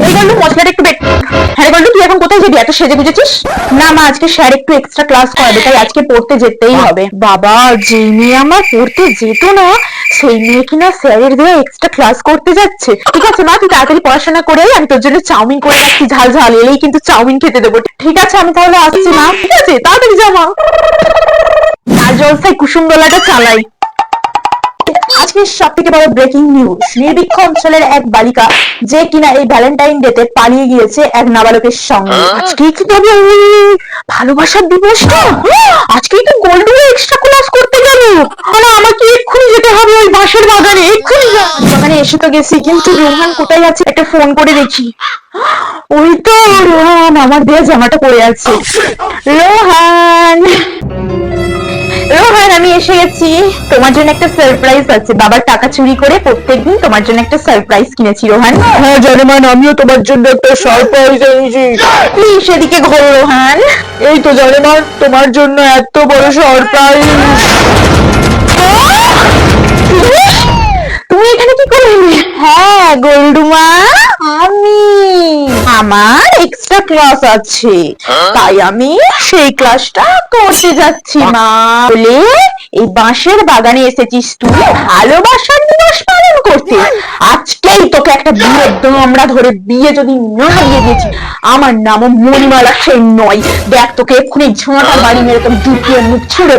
এই গল্প মশলাটা একটু হ্যাঁ গল্প, তুই এখন কোথায় যাবি? এত সেজে গুজেছিস? না মা, আজকে স্যার একটু এক্সট্রা ক্লাস করাবে, তাই আজকে পড়তে যেতেই হবে। বাবা, যে মেয়ে আমার পড়তে যেত না সেই মেয়ে কিনা স্যারের দেওয়া এক্সট্রা ক্লাস করতে যাচ্ছে। ঠিক আছে মা, তুই তাড়াতাড়ি পড়াশোনা করে আমি তোর জন্য চাউমিন করে রাখছি, ঝাল ঝাল, এলেই কিন্তু চাউমিন খেতে দেবো। ঠিক আছে, আমি তাহলে আসছি মা। ঠিক আছে, তাড়াতাড়ি যা মা। আর জলসায় কুসুম দোলাটা চালাই। আজকের সব থেকে বড় ব্রেকিং নিউজ, নির্বীক্ষ অঞ্চলের এক বালিকা যে কিনা এই ভ্যালেন্টাইন ডেতে পালিয়ে গিয়েছে এক নাবালকের সঙ্গে। আজকেই কি তবে ভালোবাসার দিবসটা? আজকেই তো গোল্ড এক্সট্রা ক্লাস করতে যাবো। না, আমাকে এক্ষুনি যেতে হবে ওই বাঁশের বাগানে, এক্ষুনি বাগানে এসে তো গেছি, কিন্তু রোহান কোথায় আছে? একটা ফোন করে দেখি। ওই তো রোহান আমার দেয়া জামাটা পরে আছে। রোহান, রোহান আমি এসে গেছি। তোমার জন্য একটা সারপ্রাইজ আছে। বাবার টাকা চুরি করে প্রত্যেকদিন তোমার জন্য একটা সারপ্রাইজ কিনেছি রোহান। হ্যাঁ জানেমান, আমিও তোমার জন্য একটা সারপ্রাইজ এনেছি। প্লিজ সেদিকে ঘোরো রোহান। এই তো জানেমান, তোমার জন্য এত বড় সারপ্রাইজ। তুমি এখানে কি করলে? হ্যাঁ গোল্ডুমা, আমি আমার এক্সট্রা ক্লাস আছে, তাই আমি সেই ক্লাসটা করতে যাচ্ছি মা। বলে এই বাঁশের বাগানে এসেছিস তুই ভালোবাসার দিবস পালন করতে? আজকেই তোকে একটা বিয়ের আমরা ধরে বিয়ে যদি না দিয়ে দিয়েছি, আমার নামও মণিমালা সেন নয়। দেখ তোকে এক্ষুনি ঝোঁটা বাড়ি মেরে তোর জুটিয়ে মুখ ছুড়ে